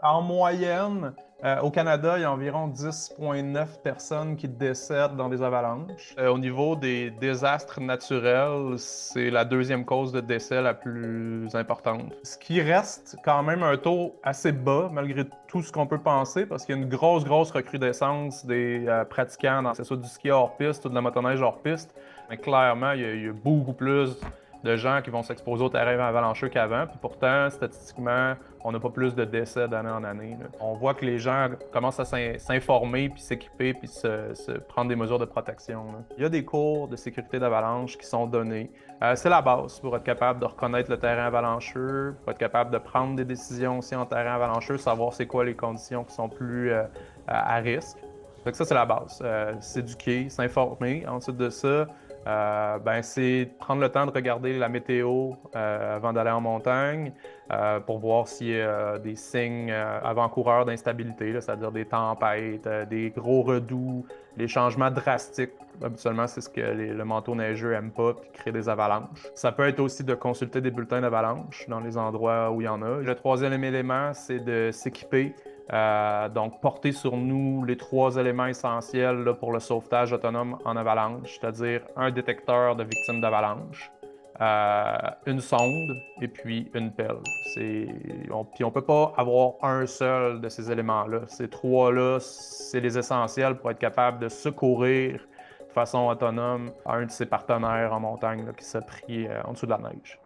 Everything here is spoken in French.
En moyenne, au Canada, il y a environ 10,9 personnes qui décèdent dans des avalanches. Au niveau des désastres naturels, c'est la deuxième cause de décès la plus importante. Ce qui reste quand même un taux assez bas, malgré tout ce qu'on peut penser, parce qu'il y a une grosse recrudescence des pratiquants, c'est soit du ski hors piste ou de la motoneige hors piste. Mais clairement, il y a beaucoup plus de gens qui vont s'exposer au terrain avalancheux qu'avant. Puis pourtant, statistiquement, on n'a pas plus de décès d'année en année, là. On voit que les gens commencent à s'informer, puis s'équiper, puis se prendre des mesures de protection, là. Il y a des cours de sécurité d'avalanche qui sont donnés. C'est la base pour être capable de reconnaître le terrain avalancheux, pour être capable de prendre des décisions aussi en terrain avalancheux, savoir c'est quoi les conditions qui sont plus à risque. Donc ça, c'est la base. S'éduquer, s'informer. Ensuite de ça, c'est prendre le temps de regarder la météo avant d'aller en montagne pour voir s'il y a des signes avant-coureurs d'instabilité, là, c'est-à-dire des tempêtes, des gros redoux, les changements drastiques. Habituellement, c'est ce que le manteau neigeux n'aime pas, puis crée des avalanches. Ça peut être aussi de consulter des bulletins d'avalanche dans les endroits où il y en a. Le troisième élément, c'est de s'équiper. Donc, porter sur nous les trois éléments essentiels là, pour le sauvetage autonome en avalanche, c'est-à-dire un détecteur de victimes d'avalanche, une sonde et puis une pelle. Puis on peut pas avoir un seul de ces éléments-là. Ces trois-là, c'est les essentiels pour être capable de secourir de façon autonome un de ses partenaires en montagne là, qui s'est pris en dessous de la neige.